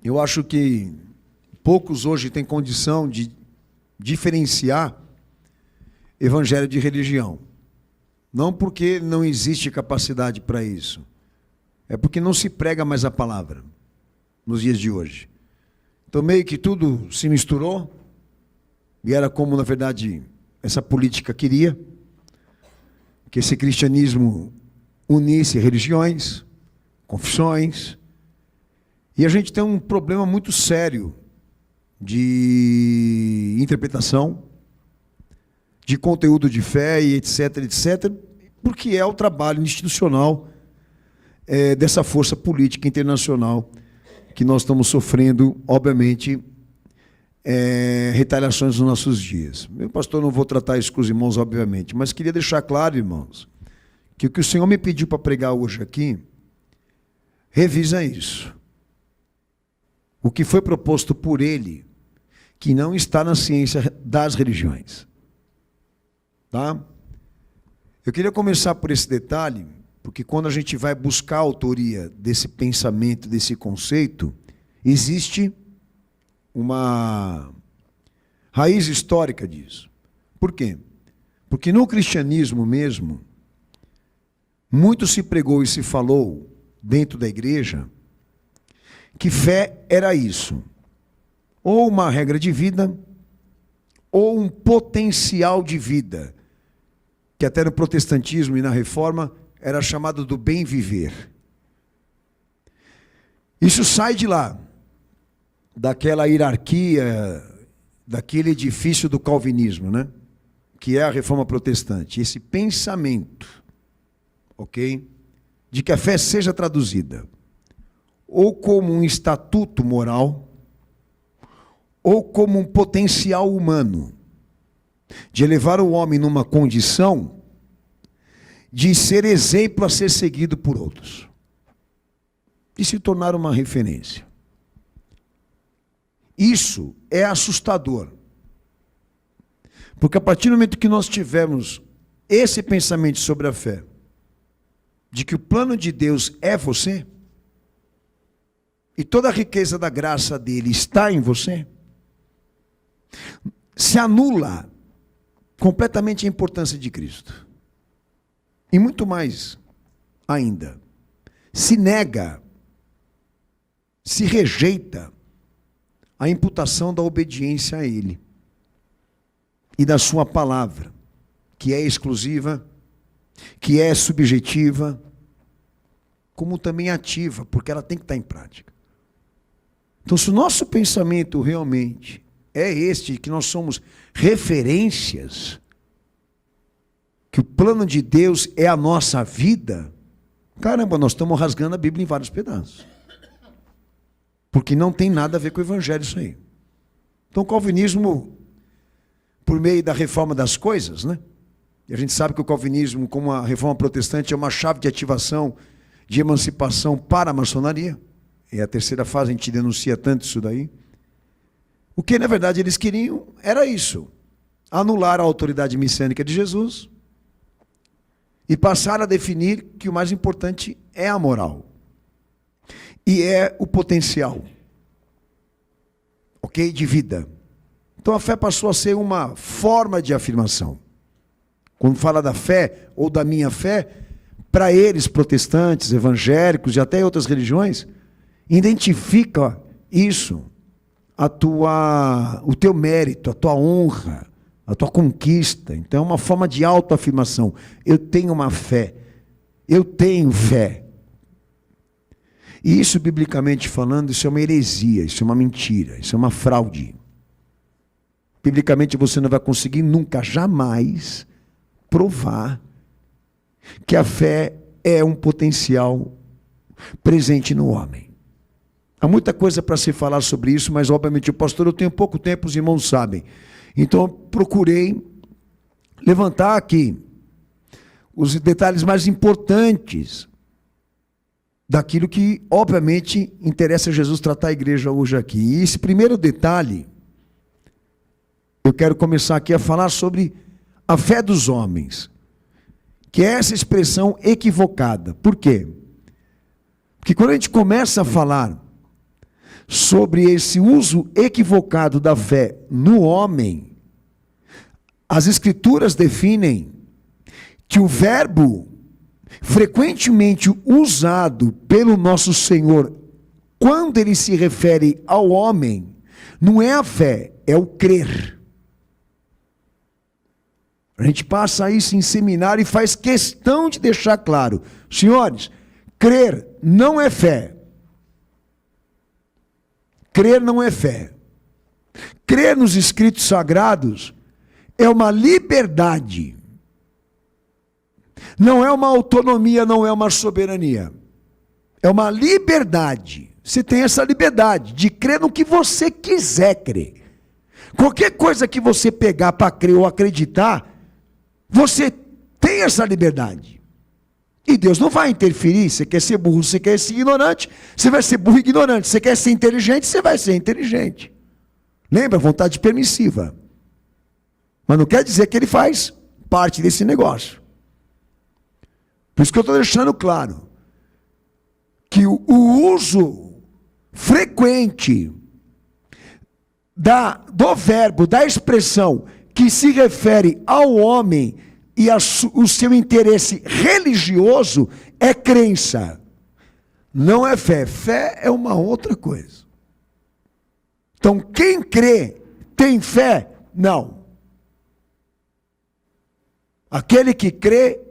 Eu acho que poucos hoje têm condição de diferenciar evangelho de religião. Não porque não existe capacidade para isso. É porque não se prega mais a palavra nos dias de hoje. Então meio que tudo se misturou e era como, na verdade, essa política queria, que esse cristianismo unisse religiões, confissões. E a gente tem um problema muito sério de interpretação, de conteúdo de fé e etc, etc, porque é o trabalho institucional dessa força política internacional que nós estamos sofrendo, obviamente, retaliações nos nossos dias. Meu pastor, não vou tratar isso com os irmãos, obviamente, mas queria deixar claro, irmãos, que o que o Senhor me pediu para pregar hoje aqui, revisa isso. O que foi proposto por Ele, que não está na ciência das religiões. Tá? Eu queria começar por esse detalhe, porque quando a gente vai buscar a autoria desse pensamento, desse conceito, existe uma raiz histórica disso. Por quê? Porque no cristianismo mesmo, muito se pregou e se falou dentro da igreja que fé era isso, ou uma regra de vida, ou um potencial de vida, que até no protestantismo e na reforma era chamado do bem viver. Isso sai de lá, daquela hierarquia, daquele edifício do calvinismo, né? Que é a reforma protestante. Esse pensamento, ok? De que a fé seja traduzida ou como um estatuto moral, ou como um potencial humano, de elevar o homem numa condição de ser exemplo a ser seguido por outros, de se tornar uma referência. Isso é assustador, porque a partir do momento que nós tivermos esse pensamento sobre a fé, de que o plano de Deus é você, e toda a riqueza da graça dele está em você, se anula completamente a importância de Cristo. E muito mais ainda, se nega, se rejeita a imputação da obediência a Ele e da sua palavra, que é exclusiva, que é subjetiva, como também ativa, porque ela tem que estar em prática. Então, se o nosso pensamento realmente é este, que nós somos referências, que o plano de Deus é a nossa vida, caramba, nós estamos rasgando a Bíblia em vários pedaços. Porque não tem nada a ver com o Evangelho isso aí. Então o calvinismo, por meio da reforma das coisas, né? E a gente sabe que o calvinismo, como a reforma protestante, é uma chave de ativação, de emancipação para a maçonaria. É a terceira fase, a gente denuncia tanto isso daí. O que, na verdade, eles queriam era isso. Anular a autoridade messiânica de Jesus e passar a definir que o mais importante é a moral. E é o potencial, ok? De vida. Então a fé passou a ser uma forma de afirmação. Quando fala da fé, ou da minha fé, para eles, protestantes, evangélicos e até outras religiões, identifica isso, o teu mérito, a tua honra, a tua conquista. Então é uma forma de autoafirmação. Eu tenho uma fé. Eu tenho fé. E isso, biblicamente falando, isso é uma heresia, isso é uma mentira, isso é uma fraude. Biblicamente você não vai conseguir nunca, jamais, provar que a fé é um potencial presente no homem. Há muita coisa para se falar sobre isso, mas obviamente, pastor, eu tenho pouco tempo, os irmãos sabem. Então eu procurei levantar aqui os detalhes mais importantes daquilo que, obviamente, interessa a Jesus tratar a igreja hoje aqui. E esse primeiro detalhe, eu quero começar aqui a falar sobre a fé dos homens, que é essa expressão equivocada. Por quê? Porque quando a gente começa a falar sobre esse uso equivocado da fé no homem, as Escrituras definem que o verbo frequentemente usado pelo nosso Senhor, quando ele se refere ao homem, não é a fé, é o crer. A gente passa isso em seminário e faz questão de deixar claro. Senhores, crer não é fé. Crer não é fé. Crer nos escritos sagrados é uma liberdade. Não é uma autonomia, não é uma soberania. É uma liberdade. Você tem essa liberdade de crer no que você quiser crer. Qualquer coisa que você pegar para crer ou acreditar, você tem essa liberdade. E Deus não vai interferir. Você quer ser burro, você quer ser ignorante, você vai ser burro e ignorante. Você quer ser inteligente, você vai ser inteligente. Lembra? Vontade permissiva. Mas não quer dizer que ele faz parte desse negócio. Por isso que eu estou deixando claro que o uso frequente do verbo, da expressão que se refere ao homem e o seu interesse religioso é crença, não é fé. Fé é uma outra coisa. Então, quem crê tem fé? Não. Aquele que crê,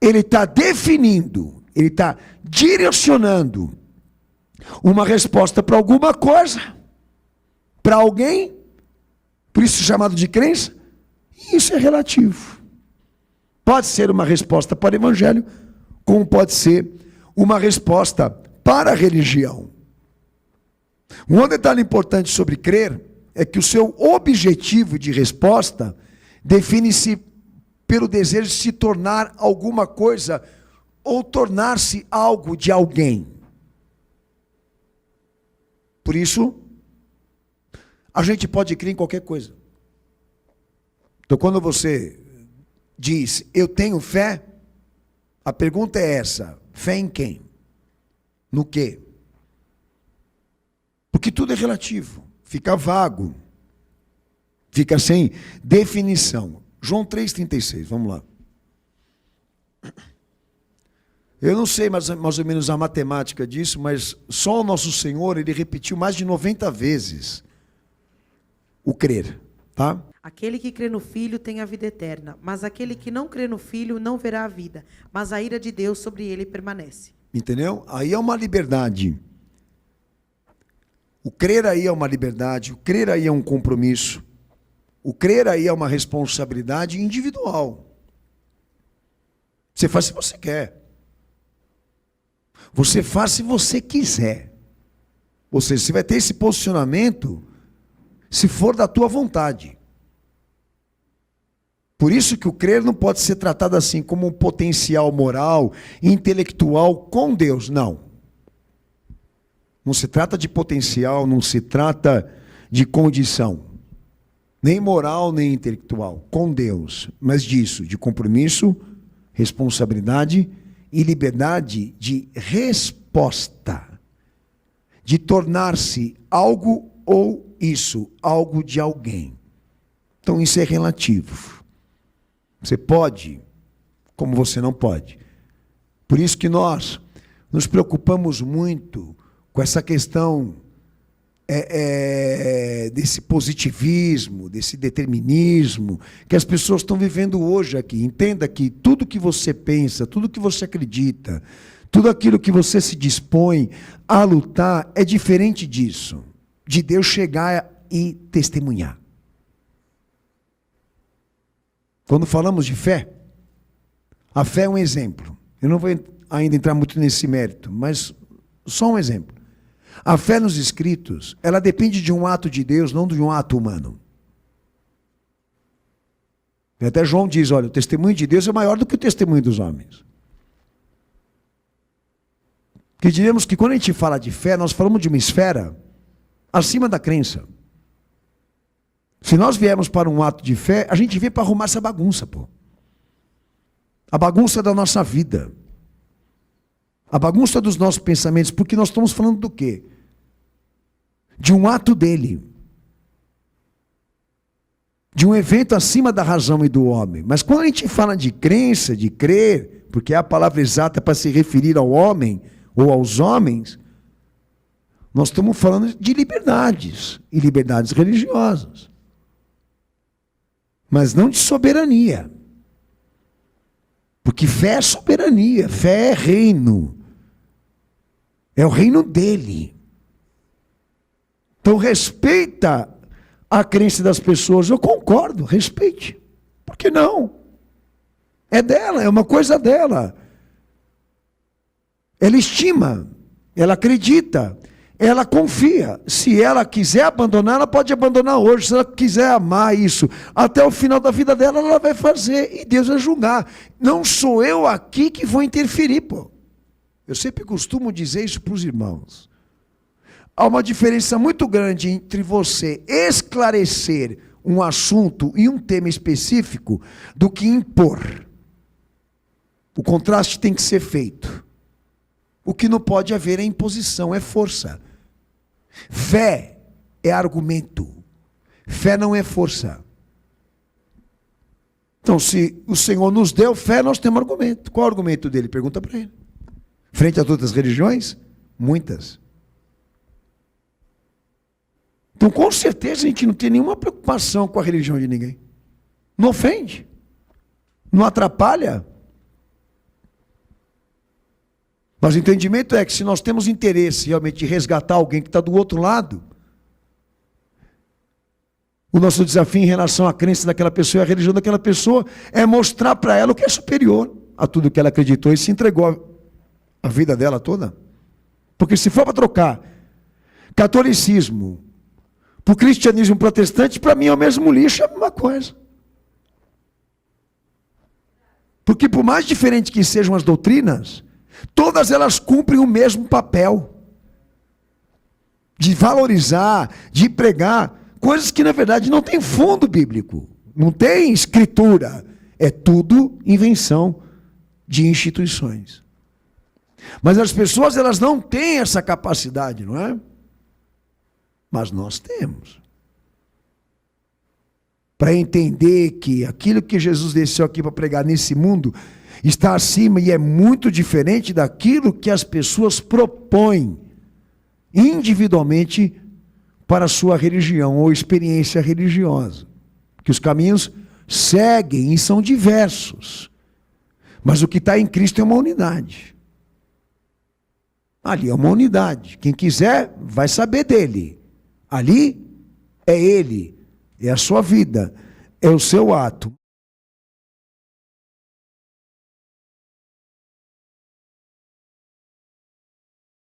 ele está definindo, ele está direcionando uma resposta para alguma coisa, para alguém, por isso chamado de crença, e isso é relativo. Pode ser uma resposta para o evangelho, como pode ser uma resposta para a religião. Um outro detalhe importante sobre crer é que o seu objetivo de resposta define-se pelo desejo de se tornar alguma coisa ou tornar-se algo de alguém. Por isso, a gente pode crer em qualquer coisa. Então, quando você diz, eu tenho fé, a pergunta é essa: fé em quem? No quê? Porque tudo é relativo, fica vago, fica sem definição. João 3,36, vamos lá. Eu não sei mais ou menos a matemática disso, mas só o nosso Senhor, ele repetiu mais de 90 vezes o crer, tá? Aquele que crê no Filho tem a vida eterna, mas aquele que não crê no Filho não verá a vida, mas a ira de Deus sobre ele permanece. Entendeu? Aí é uma liberdade. O crer aí é uma liberdade, o crer aí é um compromisso. O crer aí é uma responsabilidade individual. Você faz se você quer. Você faz se você quiser. Ou seja, você vai ter esse posicionamento se for da tua vontade. Por isso que o crer não pode ser tratado assim como um potencial moral, intelectual com Deus. Não. Não se trata de potencial, não se trata de condição. Nem moral, nem intelectual, com Deus, mas disso, de compromisso, responsabilidade e liberdade de resposta, de tornar-se algo ou isso, algo de alguém. Então isso é relativo. Você pode, como você não pode. Por isso que nós nos preocupamos muito com essa questão desse positivismo, desse determinismo, que as pessoas estão vivendo hoje aqui. Entenda que tudo que você pensa, tudo que você acredita, tudo aquilo que você se dispõe a lutar é diferente disso, de Deus chegar e testemunhar. Quando falamos de fé, a fé é um exemplo. Eu não vou ainda entrar muito nesse mérito, mas só um exemplo. A fé nos escritos, ela depende de um ato de Deus, não de um ato humano. E até João diz, olha, o testemunho de Deus é maior do que o testemunho dos homens. Que diríamos que quando a gente fala de fé, nós falamos de uma esfera acima da crença. Se nós viermos para um ato de fé, a gente vem para arrumar essa bagunça, pô. A bagunça da nossa vida. A bagunça dos nossos pensamentos, porque nós estamos falando do quê? de um ato dele, de um evento acima da razão e do homem. Mas quando a gente fala de crença, de crer, porque é a palavra exata para se referir ao homem ou aos homens, nós estamos falando de liberdades, e liberdades religiosas. Mas não de soberania. Porque fé é soberania, fé é reino. É o reino dele. Então respeita a crença das pessoas. Eu concordo, respeite. Por que não? É dela, é uma coisa dela. Ela estima, ela acredita, ela confia. Se ela quiser abandonar, ela pode abandonar hoje. Se ela quiser amar isso, até o final da vida dela, ela vai fazer. E Deus vai julgar. Não sou eu aqui que vou interferir, pô. Eu sempre costumo dizer isso para os irmãos. Há uma diferença muito grande entre você esclarecer um assunto e um tema específico do que impor. O contraste tem que ser feito. O que não pode haver é imposição, é força. Fé é argumento. Fé não é força. Então, se o Senhor nos deu fé, nós temos argumento. Qual é o argumento dele? Pergunta para ele. Frente a outras religiões? Muitas. Então, com certeza, a gente não tem nenhuma preocupação com a religião de ninguém. Não ofende. Não atrapalha. Mas o entendimento é que se nós temos interesse realmente de resgatar alguém que está do outro lado, o nosso desafio em relação à crença daquela pessoa e à religião daquela pessoa é mostrar para ela o que é superior a tudo que ela acreditou e se entregou a vida dela toda. Porque se for para trocar catolicismo por cristianismo protestante, para mim é o mesmo lixo, é a mesma coisa. Porque por mais diferentes que sejam as doutrinas, todas elas cumprem o mesmo papel de valorizar, de pregar coisas que na verdade não tem fundo bíblico, não tem escritura, é tudo invenção de instituições. Mas as pessoas elas não têm essa capacidade, não é? Mas nós temos. Para entender que aquilo que Jesus desceu aqui para pregar nesse mundo está acima e é muito diferente daquilo que as pessoas propõem individualmente para a sua religião ou experiência religiosa. Que os caminhos seguem e são diversos. Mas o que está em Cristo é uma unidade. Ali é uma unidade. Quem quiser vai saber dele. Ali é ele, é a sua vida, é o seu ato.